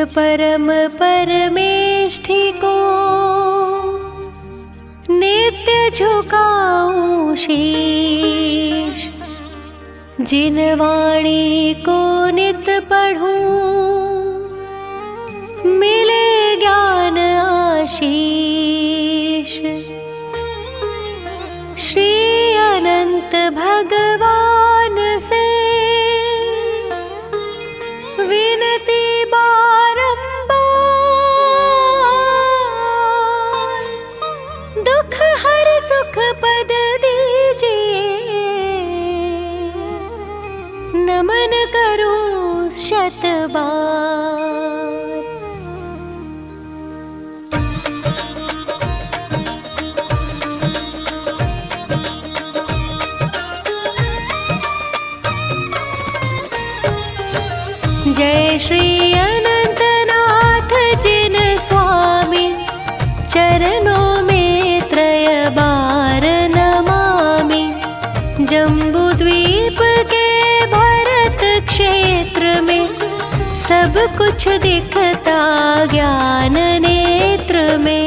परम परमेष्ठि को नित्य झुकाऊं शीश। जिन वाणी को नित पढ़ूं मिले ज्ञान आशीष। श्री अनंत भगवान से विनती बारंबार, दुख हर सुख पद दीजिए। नमन करूं शत बार। जय श्री अनंतनाथ जिन स्वामी, चरणों में त्रय बार नमामि। जम्बूद्वीप के भरत क्षेत्र में सब कुछ दिखता ज्ञान नेत्र में।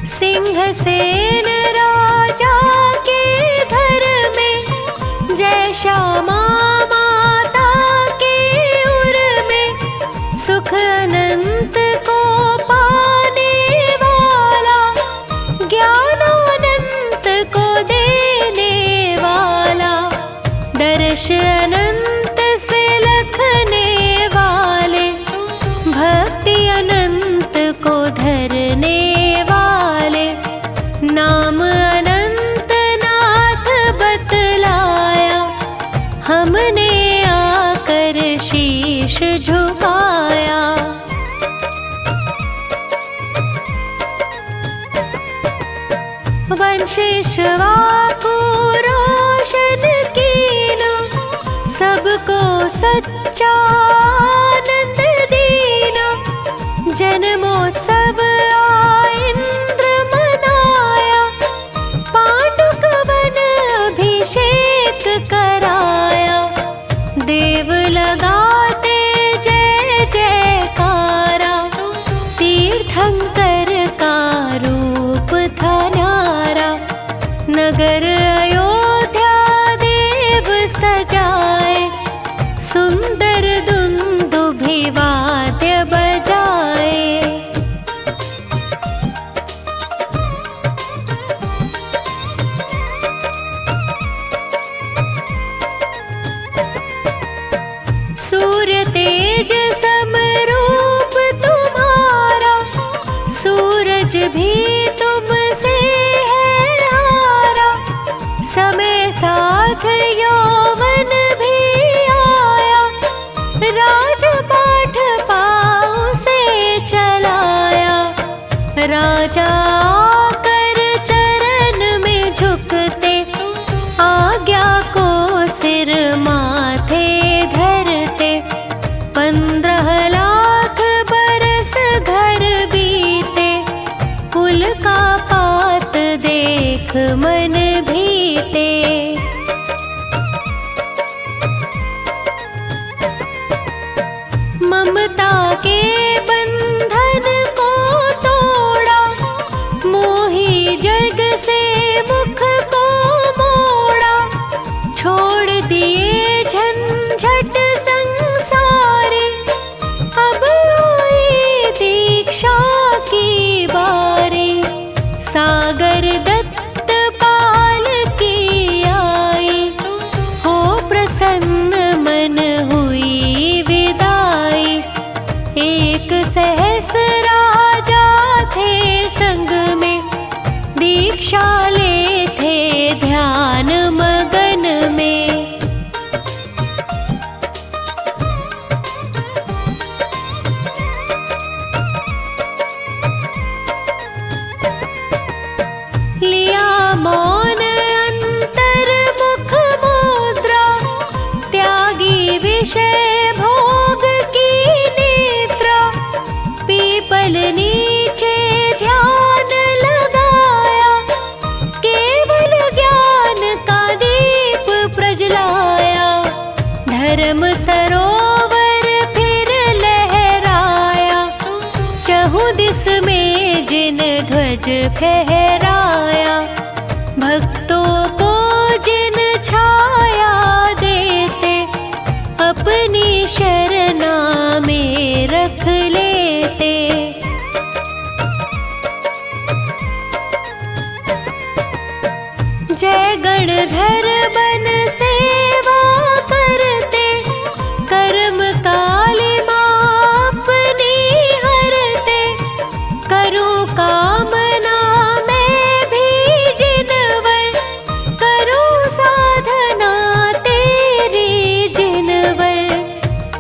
सिंहसेन राजा के घर में, जय श्यामा माता की उर में, सुख अनंत को पाने वाला, ज्ञानानंत को देने वाला, दर्श अनंत से लखने वाले, भक्ति अनंत को धरने नाम अनंत नाथ बतलाया। हमने आकर शीश झुकाया। वंशिष्ठवा को रोशन कीना, सबको सच्चा आनंद दीना। जन्मोत्सव कराया, देव लगाते जय जयकारा। तीर्थंकर का रूप था न्यारा, नगर अयोध्या देव सजाए। सुंदर दुंदुभि वाद्य बजाए। सूर्य तेज समरूप तुम्हारा, सूरज भी तुमसे है हारा। समय साथ यौवन भी आया, राजपाठ पाँव से चलाया। राजा आकर चरण में झुकते, आज्ञा को सिर माथे धरते। 15 लाख बरस घर बीते, कुल का पात देख मन भीते। ममता के बंधन को तोड़ा, मोही जग से मुख को मोड़ा। छोड़ दिए झंझट संसारी, अब आई दीक्षा की बारी। सागर दत्त पाल की आई, हो प्रसन्न मन हुई विदाई। एक सहस राजा थे संग में, दीक्षा ले थे ध्यान मगन में। लिया मौन अंतर मुख मुद्रा, त्यागी विषय भोग की नेत्रा। पीपल नीचे ध्यान लगाया, ध्वज फहराया। भक्तों को जिन छाया देते, अपनी शरणा में रख लेते। जय गणधर बन सेवा करते, कर्म कालिमा अपनी हरते। करूं कामना मैं भी जिनवर, करूं साधना तेरी जिनवर।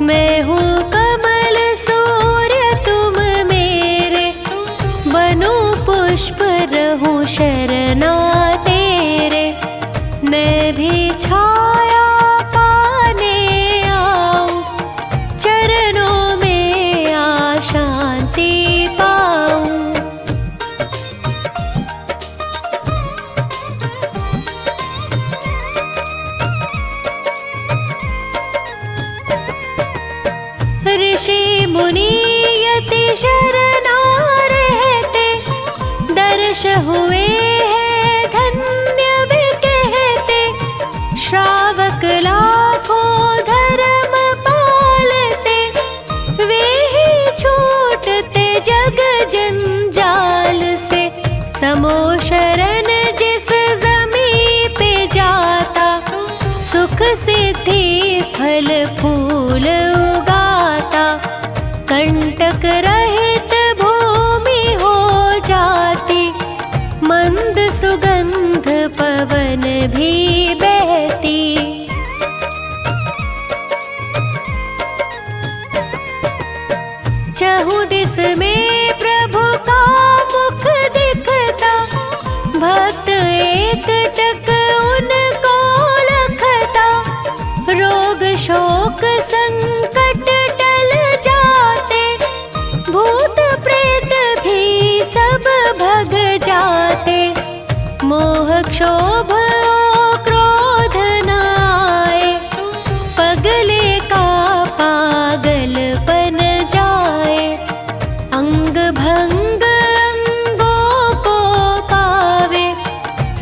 मैं हूँ कमल सूर्य तुम मेरे, बनूं पुष्प रहूं शरणा तेरे। मैं भी छाया पाने आऊं, चरणों में आ शांति पाऊं। ऋषि मुनि यति शरणा रहते, दर्श हुए हैं धन्य भी कहते। श्रावक लाखों धर्म पालते, वे ही छूटते जग जंजाल से। समो शरण जिस जमी पे जाता, सुख सिद्धि फल फूल उगाता। कंटक रहित भूमि हो जाती, मंद सुगंध पवन भी बहती। चहुं दिस में प्रभु का मुख दिखता, भक्त एक टक उनको लखता। रोग शोक संकट टल जाते, भूत प्रेत भी सब भग जाते। मोह क्षोभ क्रोध न आए, पगले का पागलपन जाए। अंग भंग अंगों को पावे,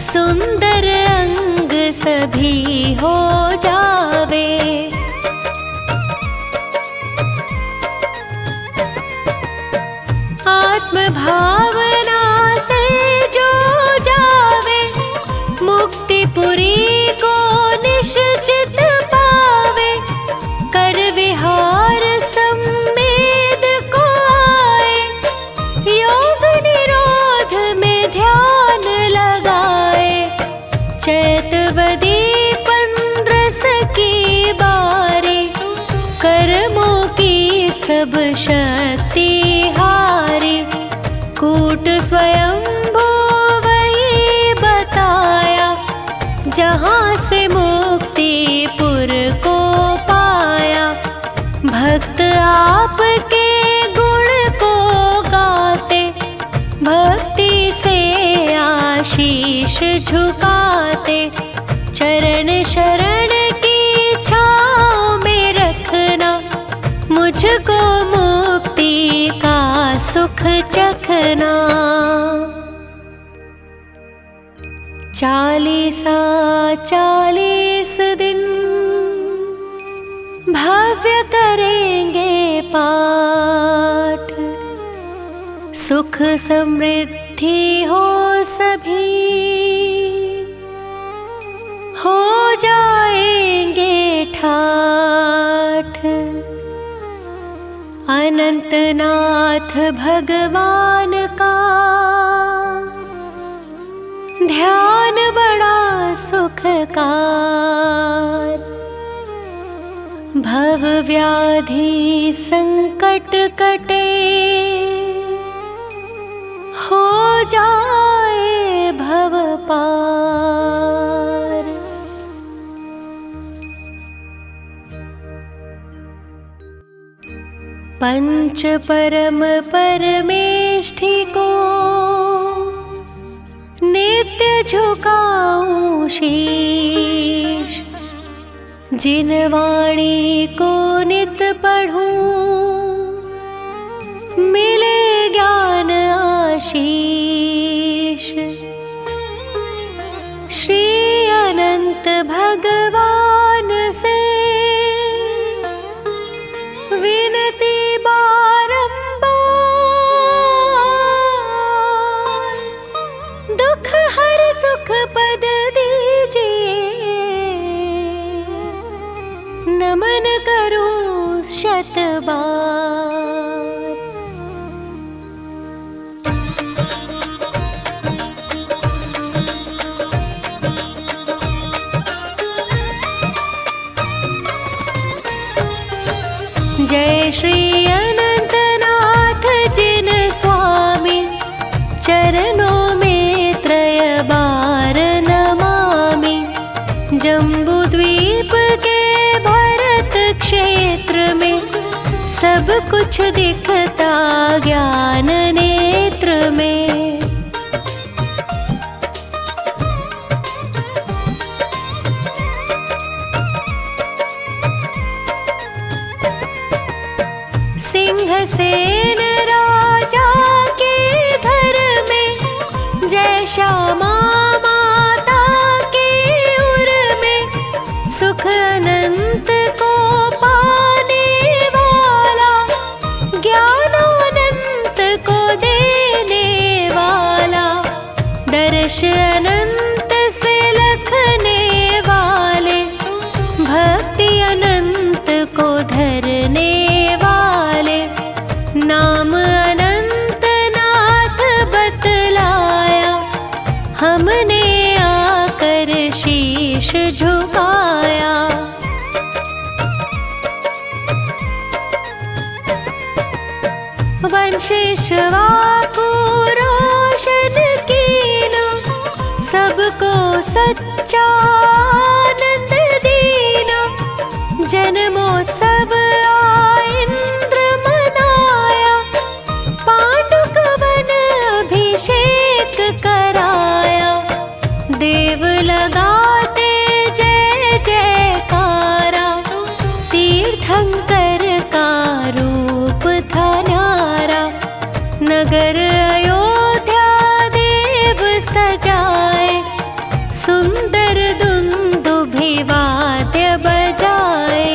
सुंदर अंग सभी हो जावे। आत्म भावना से जो जावे, मुक्तिपुरी को निश्चित पावे। कर विहार सम्मेद को आए, योग निरोध में ध्यान लगाए। चैतवदी 15 की बारी, कर्मों की सब शक्ति हारी। कूट स्वयंभू वही बताया, जहाँ से मुक्तिपुर को पाया। भक्त आपके गुण को गाते, भक्ति से आशीष झुकाते। चरण शरण की छाँव में रखना, मुझको मुक्ति का सुख चखना। 40 दिन भव्य करेंगे पाठ, सुख समृद्धि हो सभी, हो जाएंगे ठाठ। अनंतनाथ भगवान का ध्यान बड़ा सुखकार। भव व्याधि संकट कटे, हो जाए भव पार। पंच परम परमेष्ठि को नित्य झुकाऊं शीश। जिन वाणी को नित पढ़ूं, मिले ज्ञान आशीष। अनंत भगवान से विनती बारंबार, दुख हर सुख पद दीजिए, नमन करूं शत बार। जय श्री अनंतनाथ जिन स्वामी, चरणों में त्रय बार नमामि। जम्बूद्वीप के भरत क्षेत्र में सब कुछ दिखता ज्ञान नेत्र में। सिंहसेन राजा के घर में, जय श्यामा माता की उर में, सुख अनंत को पाने वाला, ज्ञानानंत को देने वाला, दर्श अनंत से लखने वाले, भक्ति अनंत को धरने वाले, नाम अनंत नाथ बतलाया, हमने आकर शीश झुकाया। वंशिष्वा को रोशन कीना, सबको सच्चानंद दीना, जन्मोत्सव इंद्र मनाया, पांडुक वन अभिषेक कराया, देव लगाते जय जयकारा, तीर्थंकर का रूप था न्यारा, नगर अयोध्या देव सजाए, सुंदर दुंदुभि वाद्य बजाए।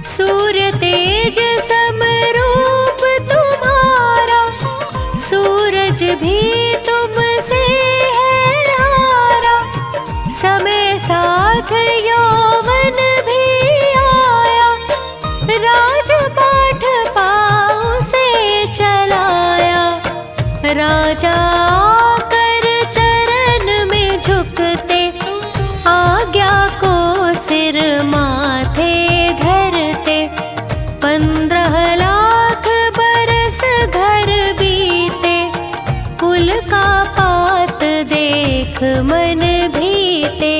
सूर्य तेज समरूप तुम्हारा, सूरज भी तुमसे है हारा, समय साथ यौवन भी आया, राजपाठ पाँव से चलाया, राजा आकर चरण में झुकते, आज्ञा को सिर माथे धरते, 15 लाख बरस घर बीते, कुल का पात देख मन भीते।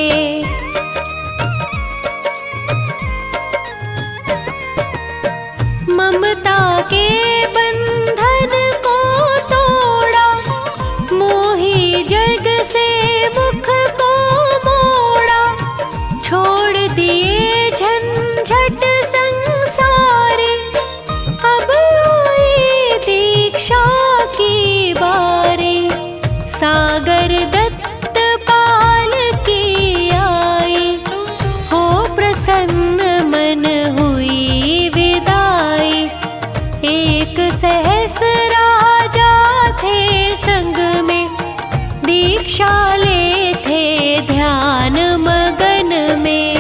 ममता के बंधन को तोड़ा, मोही जग से मुख को मोड़ा, छोड़ दिए झंझट संसारी, अब आई दीक्षा की बारी, सागर दत्त पाल की आई, हो प्रसन्न मन हुई विदाई, एक सहस राजा थे संग में, दीक्षा ले थे ध्यान मगन में।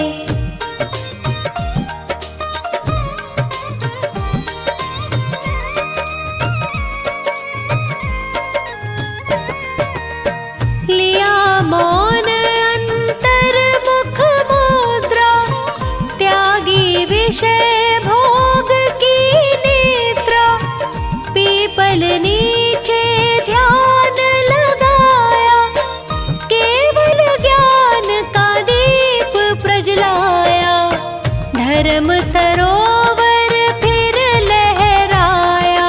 लिया मौन अंतर मुख मुद्रा, त्यागी विषय भोग की नेत्रा, पीपल नीचे ध्यान लगाया, केवल ज्ञान का दीप प्रज्वलाया, धर्म सरोवर फिर लहराया,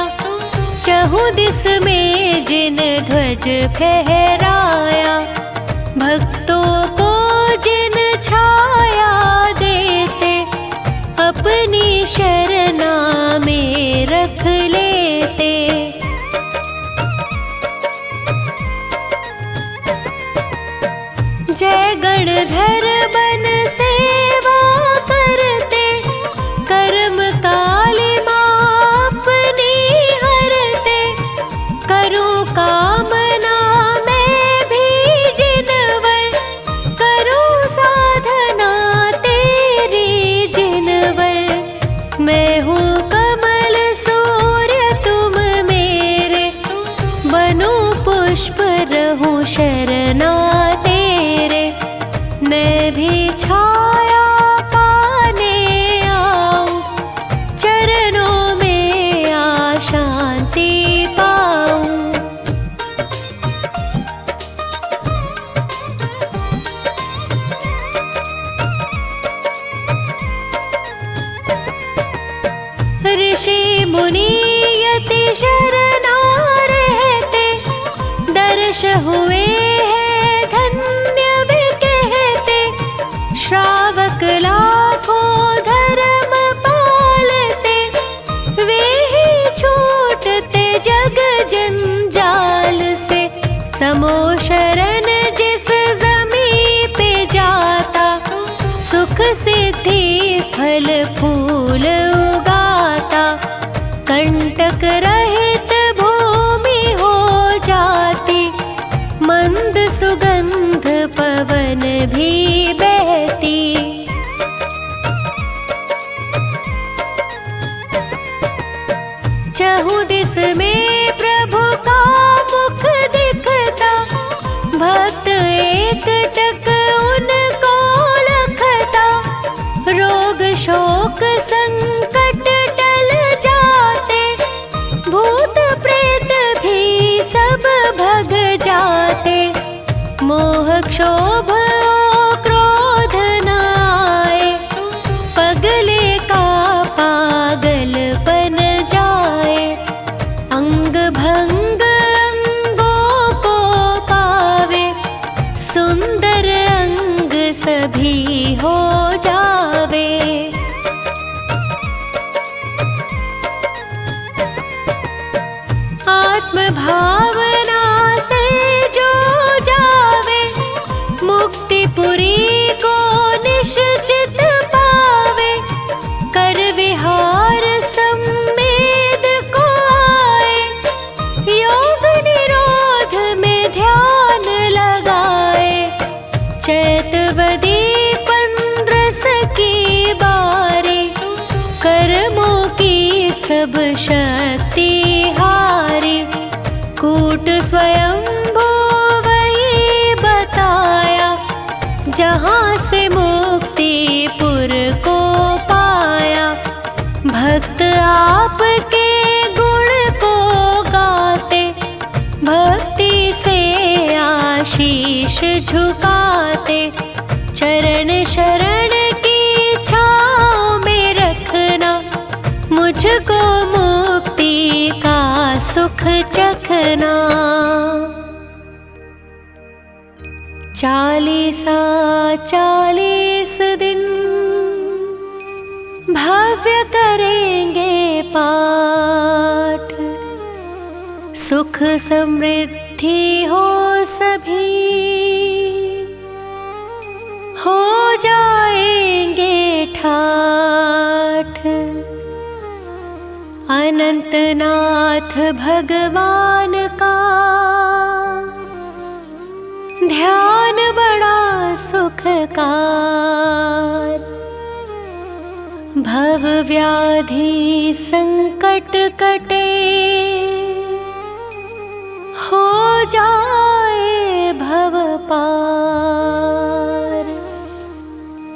चहुं दिस में जिन ध्वज फहराया, भक्तों को जिन छाया देते, अपनी शरणा जय गणधर बन सेवा करते, कर्म काली माँ अपनी हरते। करूँ कामना मैं भी जिनवर, करूँ साधना तेरी जिनवर। मैं हूँ कमल सूर्य तुम मेरे, बनूँ पुष्प रहूँ शरणा तेरे। मैं भी छाया पाने आऊं, चरणों में आ शांति पाऊं। ऋषि मुनि यति शरणा रहते, दर्श हुए हैं धन्य भी कहते। श्रावक लाखों धर्म पालते, वे ही छूटते जग जंजाल से। समो शरण जिस जमी पे जाता, सुख सिद्धि फल फूल उगाता। कंटक रहित भूमि हो जाती, मंद सुगंध पवन भी बहती। चहुँ दिस में प्रभु का मुख दिखता, भक्त एक टक उनको लखता। रोग शोक संकट टल जाते, भूत प्रेत भी सब भग जाते। मोह क्षोभ क्रोध न आए, पगले का पागलपन जाए। अंग भंग अंगों को पावे, सुंदर अंग सभी हो जावे। आत्म भावना से जो जावे, मुक्तिपुरी को निश्चित पावे। कर विहार सम्मेद को आए, योग निरोध में ध्यान लगाए। चैतवदी 15 की बारी, कर्मों की सब शक्ति हारी। कूट स्वयंभू वही बताया, जहाँ से मुक्तिपुर को पाया। भक्त आपके गुण को गाते, भक्ति से आशीष झुकाते। चरण शरण की छाँव में रखना, मुझको मुक्ति का सुख चखना। 40 दिन भव्य करेंगे पाठ, सुख समृद्धि हो सभी, हो जाएंगे ठाठ। अनंतनाथ भगवान का ध्यान बड़ा सुखकार। भव व्याधि संकट कटे, हो जाए भव पार।